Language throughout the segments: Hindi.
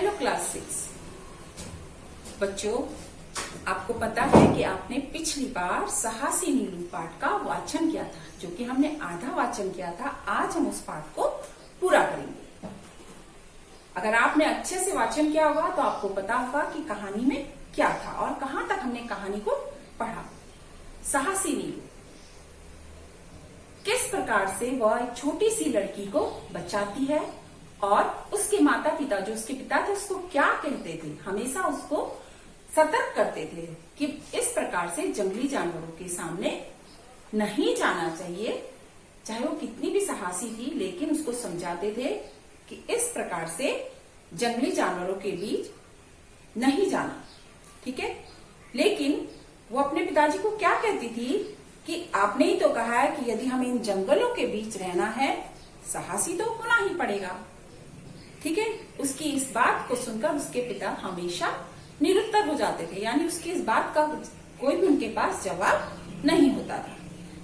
हेलो क्लास 6 बच्चों, आपको पता है कि आपने पिछली बार साहसी नीलू पाठ का वाचन किया था, जो कि हमने आधा वाचन किया था। आज हम उस पाठ को पूरा करेंगे। अगर आपने अच्छे से वाचन किया होगा तो आपको पता होगा कि कहानी में क्या था और कहां तक हमने कहानी को पढ़ा। साहसी नीलू किस प्रकार से वह एक छोटी सी लड़की को बचाती है और उसके माता पिता, जो उसके पिता थे, उसको क्या कहते थे, हमेशा उसको सतर्क करते थे कि इस प्रकार से जंगली जानवरों के सामने नहीं जाना चाहिए। चाहे वो कितनी भी साहसी थी, लेकिन उसको समझाते थे कि इस प्रकार से जंगली जानवरों के बीच नहीं जाना, ठीक है। लेकिन वो अपने पिताजी को क्या कहती थी कि आपने ही तो कहा है कि यदि हमें इन जंगलों के बीच रहना है, साहसी तो होना ही पड़ेगा, ठीक है। उसकी इस बात को सुनकर उसके पिता हमेशा निरुत्तर हो जाते थे, यानी उसकी इस बात का कोई भी उनके पास जवाब नहीं होता था,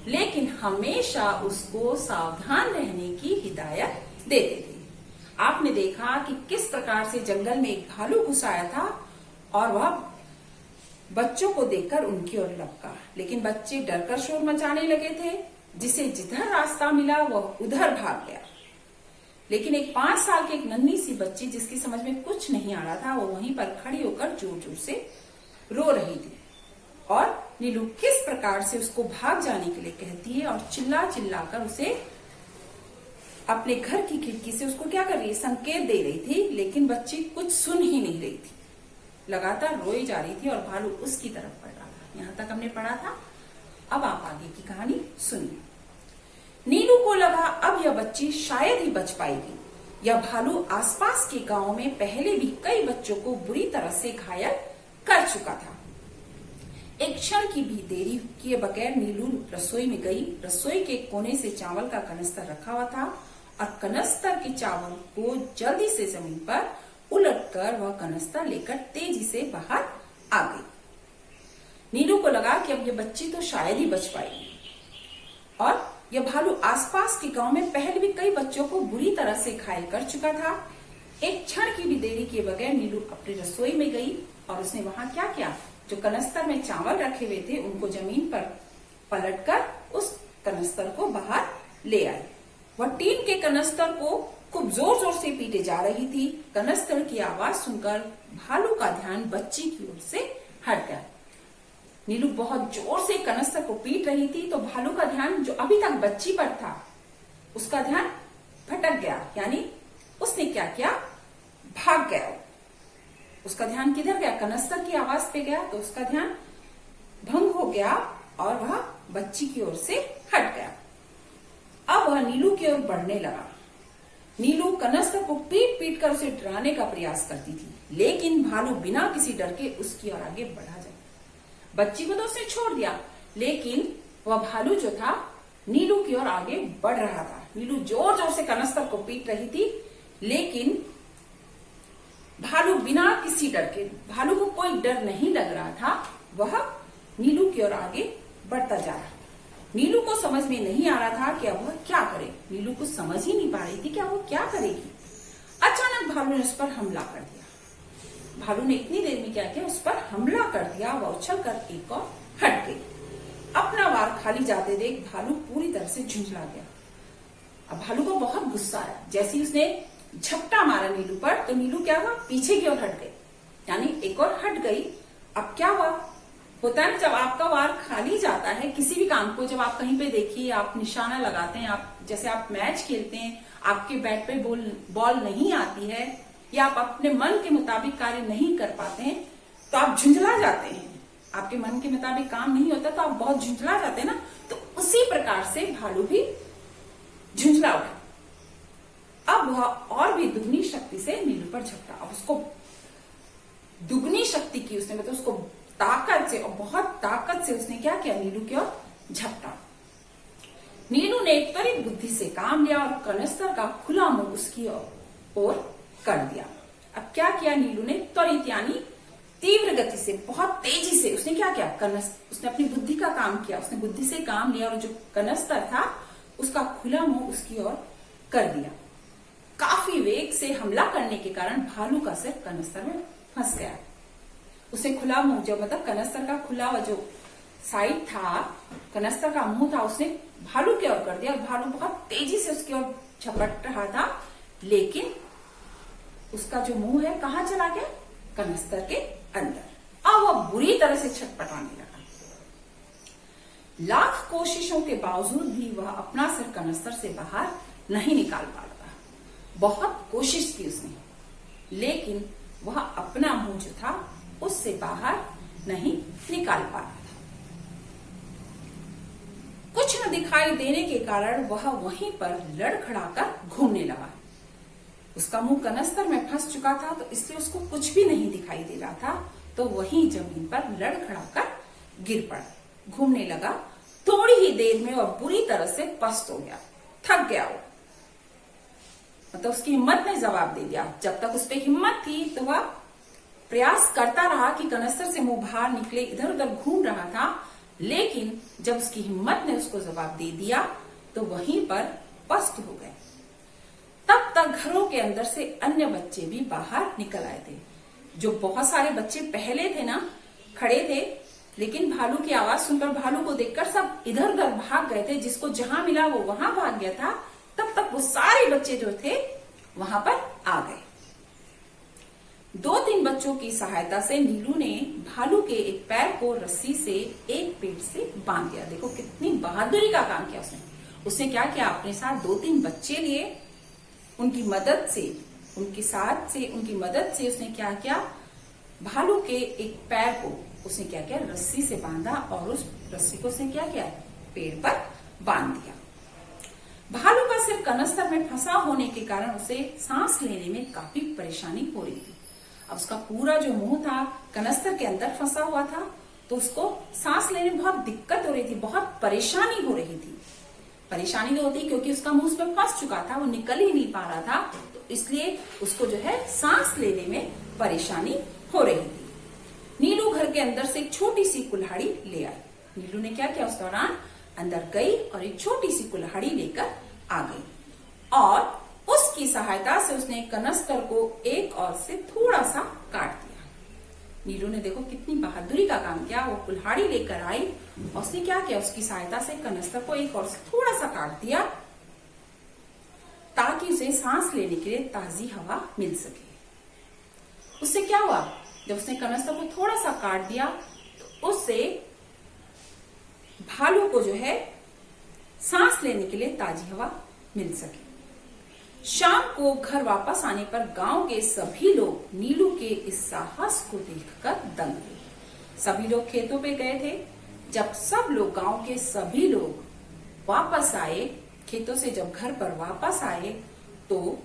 लेकिन हमेशा उसको सावधान रहने की हिदायत देते थे। आपने देखा कि किस प्रकार से जंगल में एक भालू घुस आया था और वह बच्चों को देखकर उनकी ओर लपका, लेकिन बच्चे डरकर शोर मचाने लगे थे। जिसे जिधर रास्ता मिला वह उधर भाग गया। लेकिन एक 5 साल की एक नन्ही सी बच्ची, जिसकी समझ में कुछ नहीं आ रहा था, वो वहीं पर खड़ी होकर जोर जोर से रो रही थी और नीलू किस प्रकार से उसको भाग जाने के लिए कहती है और चिल्ला चिल्ला कर उसे अपने घर की खिड़की से उसको क्या कर रही है, संकेत दे रही थी। लेकिन बच्ची कुछ सुन ही नहीं रही थी, लगातार रोई जा रही थी और भालू उसकी तरफ बढ़ रहा था। यहां तक हमने पढ़ा था। अब आप आगे की कहानी सुनिए। नीलू को लगा अब यह बच्ची शायद ही बच पाएगी। यह भालू आसपास के गांव में पहले भी कई बच्चों को बुरी तरह से घायल कर चुका था। एक क्षण की भी देरी किए बगैर नीलू रसोई में गई। रसोई के कोने से चावल का कनस्तर रखा हुआ था और कनस्तर के चावल को जल्दी से जमीन पर उलटकर वह कनस्तर लेकर तेजी से बाहर आ गई। नीलू को लगा कि अब यह बच्ची तो शायद ही बच पाएगी और यह भालू आसपास के गांव में पहले भी कई बच्चों को बुरी तरह से घायल कर चुका था। एक क्षण की भी देरी किए बगैर नीलू अपनी रसोई में गई और उसने वहां क्या किया, जो कनस्तर में चावल रखे हुए थे उनको जमीन पर पलटकर उस कनस्तर को बाहर ले आई। वह टीन के कनस्तर को खूब जोर जोर से पीटे जा रही थी। कनस्तर की आवाज सुनकर भालू का ध्यान बच्ची की ओर से हट गया। नीलू बहुत जोर से कनस्तर को पीट रही थी, तो भालू का ध्यान जो अभी तक बच्ची पर था, उसका ध्यान भटक गया, यानी उसने क्या किया, भाग गया। उसका ध्यान किधर गया, कनस्तर की आवाज पे गया, तो उसका ध्यान भंग हो गया और वह बच्ची की ओर से हट गया। अब वह नीलू की ओर बढ़ने लगा। नीलू कनस्तर को पीट पीट कर उसे डराने का प्रयास करती थी, लेकिन भालू बिना किसी डर के उसकी ओर आगे बढ़ा जाए। बच्ची को तो उसने छोड़ दिया, लेकिन वह भालू जो था नीलू की ओर आगे बढ़ रहा था। नीलू जोर जोर से कनस्तर को पीट रही थी, लेकिन भालू बिना किसी डर के, भालू को कोई डर नहीं लग रहा था, वह नीलू की ओर आगे बढ़ता जा रहा। नीलू को समझ में नहीं आ रहा था कि अब वह क्या करे। नीलू को समझ ही नहीं पा रही थी कि अब वो क्या करेगी। अचानक भालू ने उस पर हमला कर दिया। भालू ने इतनी देर में क्या किया, उस पर हमला कर दिया। वह उछल कर एक और हट गई। अपना वार खाली जाते देख भालू पूरी तरह से झुंझला गया। अब भालू को बहुत गुस्सा आया। जैसे ही उसने झपटा मारा नीलू पर, तो नीलू क्या हुआ, पीछे की ओर हट गई, यानी एक और हट गई। अब क्या हुआ, होता है जब आपका वार खाली जाता है किसी भी काम को, जब आप कहीं पे देखिए, आप निशाना लगाते हैं, आप जैसे आप मैच खेलते हैं, आपके बैट पे बॉल नहीं आती है या आप अपने मन के मुताबिक कार्य नहीं कर पाते हैं, तो आप झुंझला जाते हैं। आपके मन के मुताबिक काम नहीं होता तो आप बहुत झुंझला जाते हैं ना। तो उसी प्रकार से भालू भी झुंझला उठा। अब वह और भी दुगनी शक्ति से नीलू पर झपटा। अब उसको दुगनी शक्ति की उसने, मतलब उसको ताकत से, और बहुत ताकत से उसने क्या किया, नीलू की ओर झपटा। नीलू ने त्वरित बुद्धि से काम लिया और कनस्तर का खुला मुंह उसकी ओर कर दिया। अब क्या किया नीलू ने, त्वरित यानी तीव्र गति से, बहुत तेजी से उसने क्या किया, उसने अपनी बुद्धि का काम किया। उसने बुद्धि से काम लिया और जो कनस्तर था उसका खुला मुंह उसकी ओर कर दिया। काफी वेग से हमला करने के कारण भालू का सिर कनस्तर में फंस गया। उसे खुला मुंह, जो मतलब कनस्तर का खुला हुआ जो साइड था, कनस्तर का मुंह था, उसने भालू की ओर कर दिया और भालू बहुत तेजी से उसकी ओर झपट रहा था, लेकिन उसका जो मुंह है कहाँ चला गया? कनस्तर के अंदर। अब वह बुरी तरह से छटपटाने लगा। लाख कोशिशों के बावजूद भी वह अपना सिर कनस्तर से बाहर नहीं निकाल पा रहा। बहुत कोशिश की उसने, लेकिन वह अपना मुंह जो था उससे बाहर नहीं निकाल पा रहा था। कुछ न दिखाई देने के कारण वह वहीं पर लड़खड़ाकर घूमने लगा। उसका मुंह कनस्तर में फंस चुका था, तो इसलिए उसको कुछ भी नहीं दिखाई दे रहा था, तो वहीं जमीन पर लड़खड़ाकर गिर पड़ा, घूमने लगा। थोड़ी ही देर में वह बुरी तरह से पस्त हो गया, थक गया वो, मतलब उसकी हिम्मत ने जवाब दे दिया। जब तक उस पर हिम्मत थी तो वह प्रयास करता रहा कि कनस्तर से मुंह बाहर निकले, इधर उधर घूम रहा था, लेकिन जब उसकी हिम्मत ने उसको जवाब दे दिया तो वहीं पर पस्त हो गए। तब तक घरों के अंदर से अन्य बच्चे भी बाहर निकल आए थे। जो बहुत सारे बच्चे पहले थे ना, खड़े थे, लेकिन भालू की आवाज सुनकर, भालू को देखकर सब इधर उधर भाग गए थे। जिसको जहां मिला वो वहां भाग गया था। तब तक वो सारे बच्चे जो थे वहां पर आ गए। 2-3 बच्चों की सहायता से नीलू ने भालू के एक पैर को रस्सी से एक पेड़ से बांध दिया। देखो कितनी बहादुरी का काम किया उसने। उसने क्या किया, अपने साथ 2-3 बच्चे लिए, उनकी मदद से, उनकी मदद से उसने क्या किया, भालू के एक पैर को उसने क्या किया, रस्सी से बांधा और उस रस्सी को उसने क्या किया, पेड़ पर बांध दिया। भालू का सिर कनस्तर में फंसा होने के कारण उसे सांस लेने में काफी परेशानी हो रही थी। अब उसका पूरा जो मुंह था कनस्तर के अंदर फंसा हुआ था, तो उसको सांस लेने में बहुत दिक्कत हो रही थी, बहुत परेशानी हो रही थी। परेशानी तो होती क्योंकि उसका मुंह उसमें फंस चुका था, वो निकल ही नहीं पा रहा था, तो इसलिए उसको जो है सांस लेने में परेशानी हो रही थी। नीलू घर के अंदर से एक छोटी सी कुल्हाड़ी ले आई। नीलू ने क्या किया, उस दौरान अंदर गई और एक छोटी सी कुल्हाड़ी लेकर आ गई और उसकी सहायता से उसने कनस्तर को एक ओर से थोड़ा सा काट दिया। नीलू ने देखो कितनी बहादुरी का काम किया। वो कुल्हाड़ी लेकर आई और उसने क्या किया, उसकी सहायता से कनस्तर को एक ओर से थोड़ा सा काट दिया ताकि उसे सांस लेने के लिए ताजी हवा मिल सके। उससे क्या हुआ, जब उसने कनस्तर को थोड़ा सा काट दिया तो उससे भालू को जो है सांस लेने के लिए ताजी हवा मिल सके। शाम को घर वापस आने पर गांव के सभी लोग नीलू के इस साहस को देखकर दंग रहे। सभी लोग खेतों पे गए थे। जब सब लोग, गांव के सभी लोग वापस आए, खेतों से जब घर पर वापस आए, तो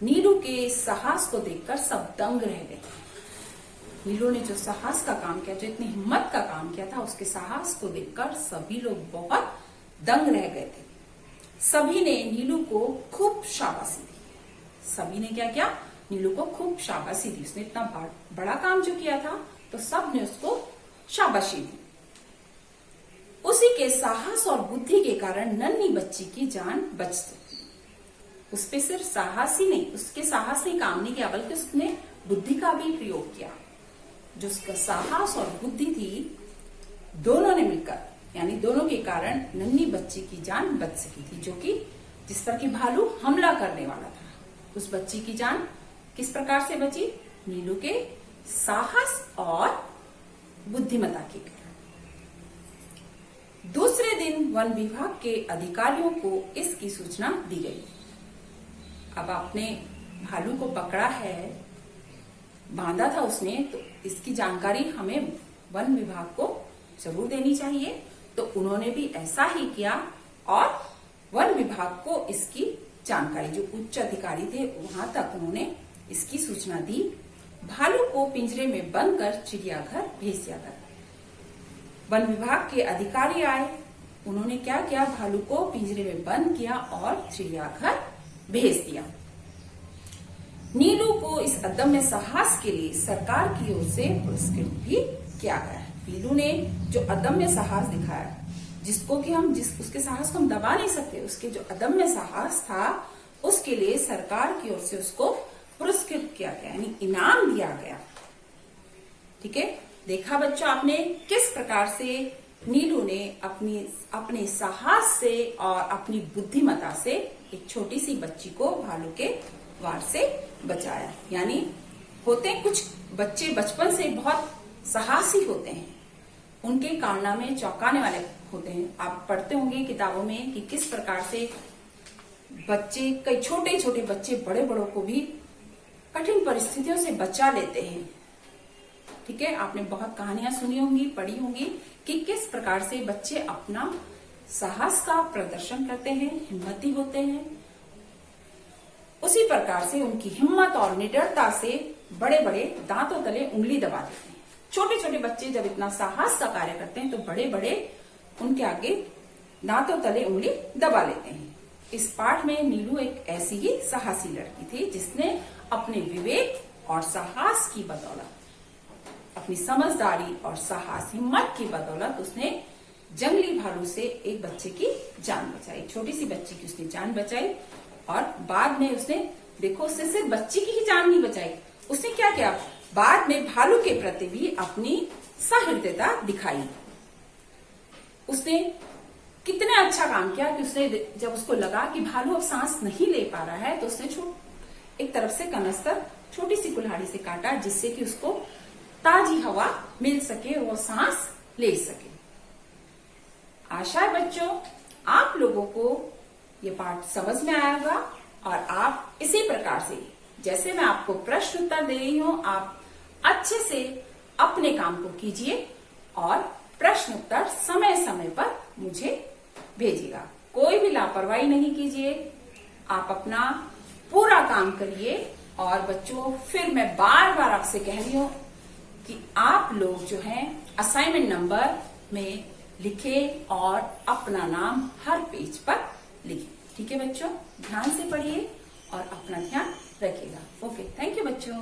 नीलू के साहस को देखकर सब दंग रह गए। नीलू ने जो साहस का काम किया, जो इतनी हिम्मत का काम किया था, उसके साहस को देखकर सभी लोग बहुत दंग रह गए थे। सभी ने नीलू को खूब शाबाशी दी। सभी ने क्या किया, नीलू को खूब शाबाशी दी। उसने इतना बड़ा काम जो किया था, तो सब ने उसको शाबाशी दी। उसी के साहस और बुद्धि के कारण नन्ही बच्ची की जान बच सकी। उस पे सिर्फ साहस ही नहीं, उसके साहस ही काम नहीं किया, बल्कि उसने बुद्धि का भी प्रयोग किया। जो उसका साहस और बुद्धि थी, दोनों ने मिलकर, यानी दोनों के कारण नन्ही बच्ची की जान बच सकी थी, जो कि जिस पर कि भालू हमला करने वाला था। उस बच्ची की जान किस प्रकार से बची, नीलू के साहस और बुद्धिमत्ता के कारण। दूसरे दिन वन विभाग के अधिकारियों को इसकी सूचना दी गई। अब आपने भालू को पकड़ा है, बांधा था उसने, तो इसकी जानकारी हमें वन विभाग को जरूर देनी चाहिए। तो उन्होंने भी ऐसा ही किया और वन विभाग को इसकी जानकारी, जो उच्च अधिकारी थे वहां तक उन्होंने इसकी सूचना दी। भालू को पिंजरे में बंद कर चिड़ियाघर भेज दिया गया। वन विभाग के अधिकारी आए, उन्होंने क्या किया, भालू को पिंजरे में बंद किया और चिड़ियाघर भेज दिया। नीलू को इस अदम्य साहस के लिए सरकार की ओर से पुरस्कृत भी किया गया। नीलू ने जो अदम्य साहस दिखाया, जिसको कि हम उसके साहस को हम दबा नहीं सकते, उसके जो अदम्य साहस था उसके लिए सरकार की ओर से उसको पुरस्कृत किया गया, यानी इनाम दिया गया। ठीक है, देखा बच्चों आपने किस प्रकार से नीलू ने अपने साहस से और अपनी बुद्धिमत्ता से एक छोटी सी बच्ची को भालू के वार से बचाया। यानी होते कुछ बच्चे बचपन से बहुत साहसी होते हैं, उनके कारनामे चौंकाने वाले होते हैं। आप पढ़ते होंगे किताबों में कि किस प्रकार से बच्चे, कई छोटे छोटे बच्चे बड़े बड़ों को भी कठिन परिस्थितियों से बचा लेते हैं। ठीक है, आपने बहुत कहानियां सुनी होंगी, पढ़ी होंगी कि किस प्रकार से बच्चे अपना साहस का प्रदर्शन करते हैं, हिम्मती होते हैं। उसी प्रकार से उनकी हिम्मत और निडरता से बड़े बड़े दांतों तले उंगली दबा देते हैं। छोटे छोटे बच्चे जब इतना साहस का कार्य करते हैं तो बड़े बड़े उनके आगे दांतों तले उंगली दबा लेते हैं। इस पाठ में नीलू एक ऐसी ही साहसी लड़की थी जिसने अपने विवेक और साहस की बदौलत, अपनी समझदारी और साहस हिम्मत की बदौलत उसने जंगली भालू से एक बच्चे की जान बचाई, छोटी सी बच्ची की उसने जान बचाई। और बाद में उसने, देखो, उससे सिर्फ बच्ची की ही जान नहीं बचाई, उसने क्या किया, बाद में भालू के प्रति भी अपनी सहृदयता दिखाई। उसने कितना अच्छा काम किया कि उसने, जब उसको लगा कि भालू अब सांस नहीं ले पा रहा है, तो उसने एक तरफ से कनस्तर छोटी सी कुल्हाड़ी से काटा, जिससे कि उसको ताजी हवा मिल सके और वो सांस ले सके। आशा है बच्चों आप लोगों को ये पाठ समझ में आया होगा और आप इसी प्रकार से, जैसे मैं आपको प्रश्न उत्तर दे रही हूं, आप अच्छे से अपने काम को कीजिए और प्रश्न उत्तर समय समय पर मुझे भेजिएगा। कोई भी लापरवाही नहीं कीजिए, आप अपना पूरा काम करिए। और बच्चों, फिर मैं बार बार आपसे कह रही हूं कि आप लोग जो हैं असाइनमेंट नंबर में लिखें और अपना नाम हर पेज पर लिखें। ठीक है बच्चों, ध्यान से पढ़िए और अपना ध्यान रखिएगा। ओके, थैंक यू बच्चों।